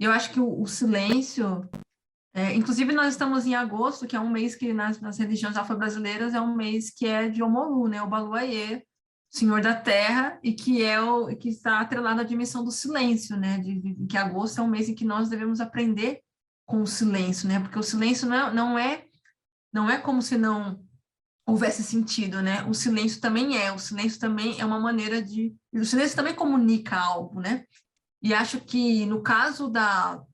E eu acho que o silêncio, inclusive nós estamos em agosto, que é um mês que nas religiões afro-brasileiras é um mês que é de Omolu, né? O Baluayê, Senhor da Terra, e que que está atrelado à dimensão do silêncio, né? Que agosto é um mês em que nós devemos aprender com o silêncio, né? Porque o silêncio não é como se não houvesse sentido, né? O silêncio também é uma maneira o silêncio também comunica algo, né? E acho que no caso da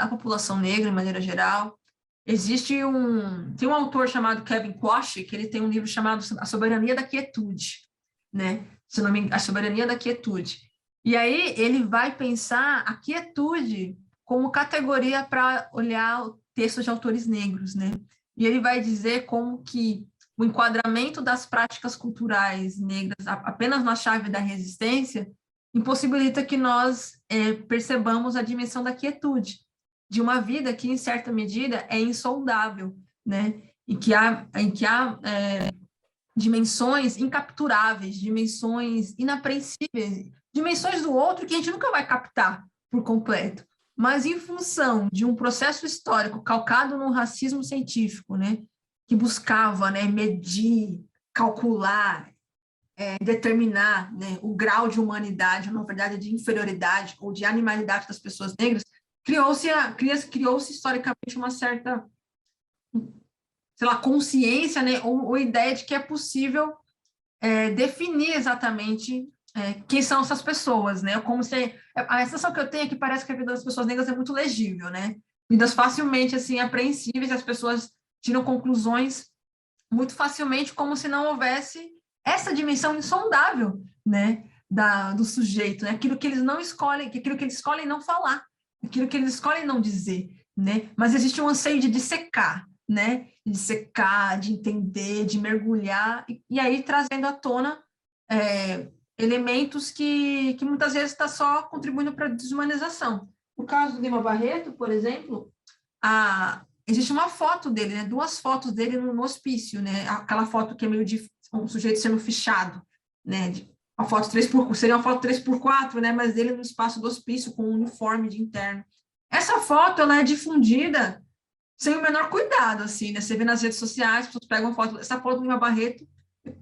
população negra, de maneira geral, tem um autor chamado Kevin Quashie, que ele tem um livro chamado A Soberania da Quietude, né? Se não me engano, A Soberania da Quietude. E aí ele vai pensar a quietude como categoria para olhar textos de autores negros, né? E ele vai dizer como que o enquadramento das práticas culturais negras apenas na chave da resistência impossibilita que nós percebamos a dimensão da quietude, de uma vida que, em certa medida, é insondável, né? Em que há dimensões incapturáveis, dimensões inapreensíveis, dimensões do outro que a gente nunca vai captar por completo. Mas em função de um processo histórico calcado no racismo científico, né, que buscava, né, medir, calcular, determinar, né, o grau de humanidade, ou na verdade de inferioridade ou de animalidade das pessoas negras, criou-se historicamente uma certa, sei lá, consciência, né, ou ideia de que é possível definir exatamente quem são essas pessoas, né? Como se a sensação que eu tenho é que parece que a vida das pessoas negras é muito legível, né? Vidas facilmente assim apreensíveis, as pessoas tiram conclusões muito facilmente, como se não houvesse essa dimensão insondável, né? Do sujeito, né? Aquilo que eles não escolhem, aquilo que eles escolhem não falar, aquilo que eles escolhem não dizer, né? Mas existe um anseio de dissecar, né? De dissecar, de entender, de mergulhar, e aí trazendo à tona elementos que muitas vezes está só contribuindo para a desumanização. No caso do Lima Barreto, por exemplo, existe uma foto dele, né? Duas fotos dele no hospício, né? Aquela foto que é meio de um sujeito sendo fichado, né? Uma foto seria uma foto 3x4, né? Mas dele no espaço do hospício com um uniforme de interno. Essa foto ela é difundida sem o menor cuidado, assim, né? Você vê nas redes sociais, as pessoas pegam essa foto do Lima Barreto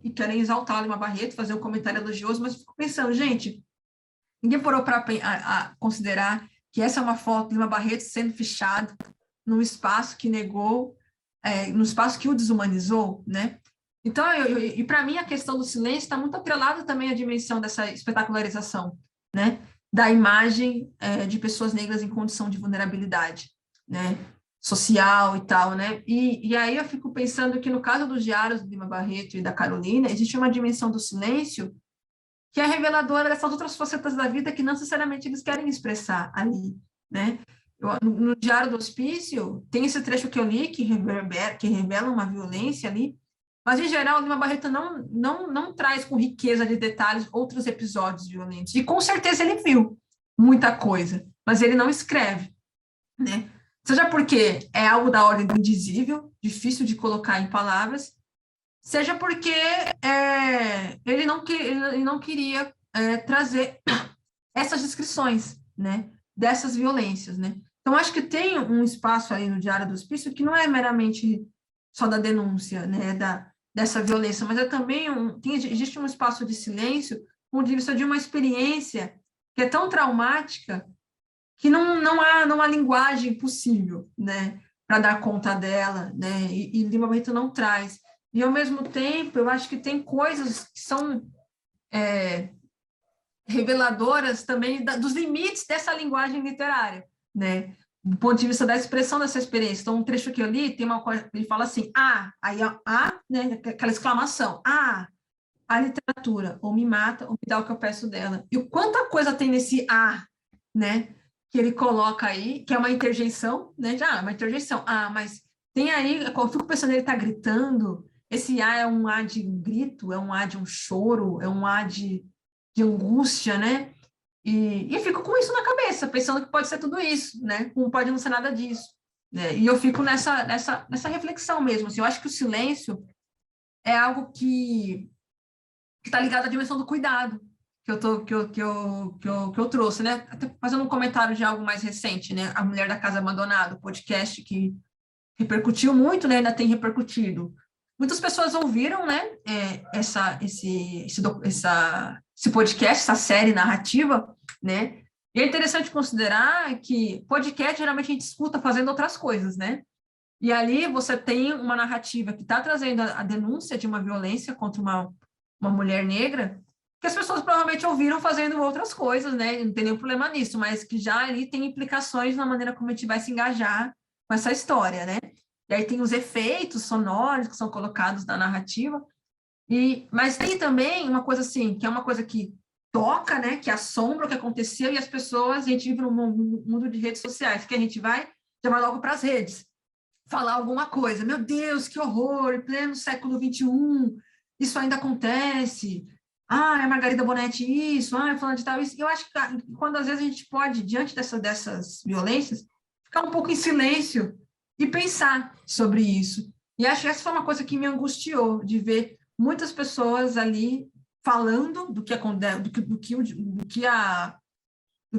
e querem exaltar o Lima Barreto, fazer um comentário elogioso, mas eu fico pensando, gente, ninguém parou para considerar que essa é uma foto do Lima Barreto sendo fichado num espaço que negou, num espaço que o desumanizou, né? Então, e para mim, a questão do silêncio está muito atrelada também à dimensão dessa espetacularização, né? Da imagem de pessoas negras em condição de vulnerabilidade, né? Social e tal, né? E aí eu fico pensando que no caso dos diários do Lima Barreto e da Carolina, existe uma dimensão do silêncio que é reveladora dessas outras facetas da vida que não necessariamente eles querem expressar ali, né? No Diário do Hospício, tem esse trecho que eu li que revela uma violência ali, mas, em geral, o Lima Barreto não traz com riqueza de detalhes outros episódios violentos. E, com certeza, ele viu muita coisa, mas ele não escreve, né? Seja porque é algo da ordem do indizível, difícil de colocar em palavras, seja porque ele não queria trazer essas descrições, né, dessas violências, né? Então, acho que tem um espaço aí no Diário do Hospício que não é meramente só da denúncia, né, dessa violência, mas é também existe um espaço de silêncio, do ponto de vista de uma experiência que é tão traumática que não há linguagem possível, né, para dar conta dela, né, e Lima Barreto não traz. E, ao mesmo tempo, eu acho que tem coisas que são reveladoras também dos limites dessa linguagem literária, né, do ponto de vista da expressão dessa experiência. Então, um trecho que eu li, tem uma coisa, ele fala assim, aí né, aquela exclamação, a literatura, ou me mata, ou me dá o que eu peço dela. E o quanta coisa tem nesse né, que ele coloca aí, que é uma interjeição, né, uma interjeição, mas tem aí, eu fico pensando, ele está gritando, esse é um de um grito, é um de um choro, é um de angústia, né, e eu fico com isso na cabeça, pensando que pode ser tudo isso, né, como pode não ser nada disso, né, e eu fico nessa reflexão mesmo, assim, eu acho que o silêncio é algo que está ligado à dimensão do cuidado, que eu trouxe, né? Até fazendo um comentário de algo mais recente, né? A Mulher da Casa Abandonada, podcast que repercutiu muito, né? Ainda tem repercutido. Muitas pessoas ouviram, né? Esse podcast, essa série narrativa, né? E é interessante considerar que podcast geralmente a gente escuta fazendo outras coisas, né? E ali você tem uma narrativa que está trazendo a denúncia de uma violência contra uma mulher negra, que as pessoas provavelmente ouviram fazendo outras coisas, né? Não tem nenhum problema nisso, mas que já ali tem implicações na maneira como a gente vai se engajar com essa história, né? E aí tem os efeitos sonoros que são colocados na narrativa, mas tem também uma coisa assim, que é uma coisa que toca, né? Que assombra o que aconteceu e as pessoas, a gente vive num mundo de redes sociais, que a gente já vai logo para as redes falar alguma coisa. Meu Deus, que horror, em pleno século XXI, isso ainda acontece. Ah, é Margarida Bonetti isso, ah, é falando de tal isso. Eu acho que quando às vezes a gente pode, diante dessas violências, ficar um pouco em silêncio e pensar sobre isso. E acho que essa foi uma coisa que me angustiou, de ver muitas pessoas ali falando do que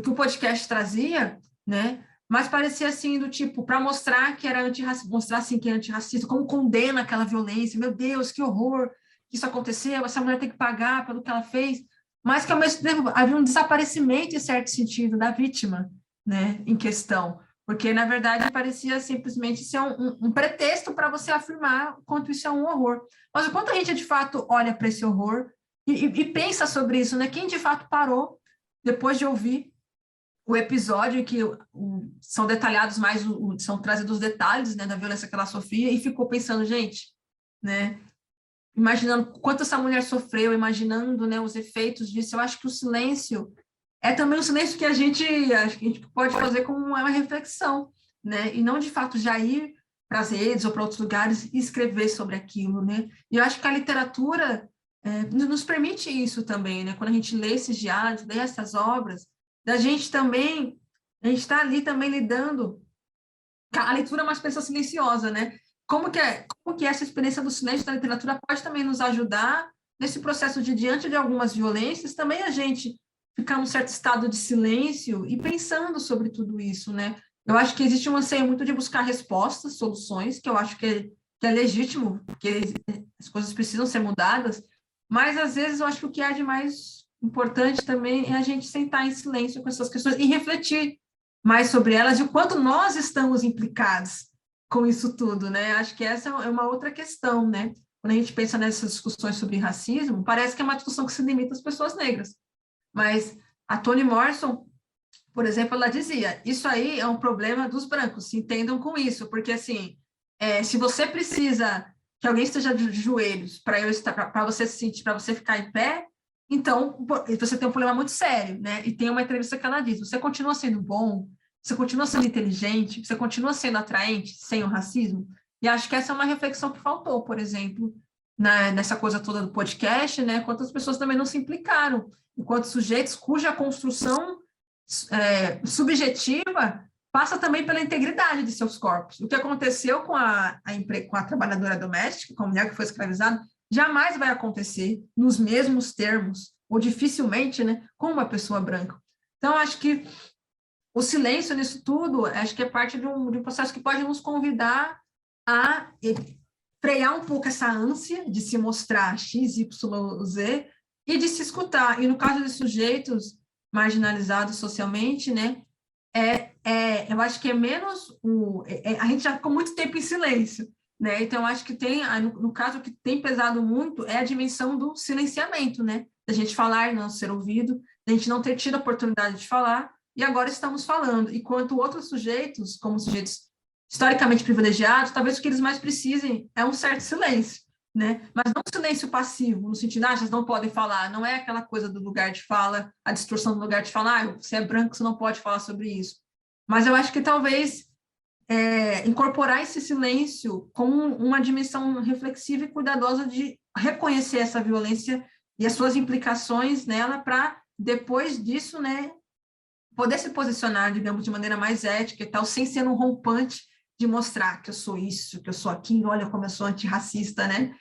o podcast trazia, né? Mas parecia assim, do tipo, para mostrar que era antirracista, mostrar assim que é antirracista, como condena aquela violência, meu Deus, que horror que isso aconteceu, essa mulher tem que pagar pelo que ela fez, mas que ao mesmo tempo havia um desaparecimento, em certo sentido, da vítima, né, em questão, porque na verdade parecia simplesmente ser um pretexto para você afirmar o quanto isso é um horror. Mas o quanto a gente de fato olha para esse horror e pensa sobre isso, né? Quem de fato parou depois de ouvir o episódio em que são detalhados mais, são trazidos os detalhes, né, da violência que ela sofria, e ficou pensando, gente, né, imaginando quanto essa mulher sofreu, imaginando, né, os efeitos disso. Eu acho que o silêncio é também um silêncio que acho que a gente pode fazer como uma reflexão, né, e não de fato já ir para as redes ou para outros lugares e escrever sobre aquilo, né. E eu acho que a literatura nos permite isso também, né, quando a gente lê esses diários, lê essas obras, da gente também, a gente está ali também lidando, a leitura é uma experiência silenciosa, né? Como que essa experiência do silêncio da literatura pode também nos ajudar nesse processo de, diante de algumas violências, também a gente ficar num certo estado de silêncio e pensando sobre tudo isso, né? Eu acho que existe um anseio muito de buscar respostas, soluções, que eu acho que é legítimo, que as coisas precisam ser mudadas, mas às vezes eu acho que o que há de mais importante também é a gente sentar em silêncio com essas questões e refletir mais sobre elas e o quanto nós estamos implicados com isso tudo, né? Acho que essa é uma outra questão, né? Quando a gente pensa nessas discussões sobre racismo, parece que é uma discussão que se limita às pessoas negras, mas a Toni Morrison, por exemplo, ela dizia, isso aí é um problema dos brancos, se entendam com isso, porque assim, se você precisa que alguém esteja de joelhos para você se sentir, para você ficar em pé, então você tem um problema muito sério, né? E tem uma entrevista que ela diz: você continua sendo bom, você continua sendo inteligente, você continua sendo atraente sem o racismo. E acho que essa é uma reflexão que faltou, por exemplo, nessa coisa toda do podcast, né? Quantas pessoas também não se implicaram, enquanto sujeitos cuja construção subjetiva passa também pela integridade de seus corpos. O que aconteceu com a trabalhadora doméstica, com a mulher que foi escravizada, jamais vai acontecer nos mesmos termos, ou dificilmente, né, com uma pessoa branca. Então, acho que o silêncio nisso tudo, acho que é parte de um processo que pode nos convidar a frear um pouco essa ânsia de se mostrar X, Y, Z e de se escutar. E no caso de sujeitos marginalizados socialmente, né, eu acho que é menos a gente já ficou muito tempo em silêncio, né? Então acho que no caso, o que tem pesado muito é a dimensão do silenciamento, né? Da gente falar e não ser ouvido, da gente não ter tido a oportunidade de falar e agora estamos falando. Enquanto outros sujeitos, como sujeitos historicamente privilegiados, talvez o que eles mais precisem é um certo silêncio, né? Mas não um silêncio passivo, no sentido, vocês não podem falar, não é aquela coisa do lugar de fala, a distorção do lugar de fala, você é branco, você não pode falar sobre isso. Mas eu acho que talvez incorporar esse silêncio com uma dimensão reflexiva e cuidadosa de reconhecer essa violência e as suas implicações nela para, depois disso, né, poder se posicionar, digamos, de maneira mais ética e tal, sem ser um rompante de mostrar que eu sou isso, que eu sou aquilo, olha como eu sou antirracista, né?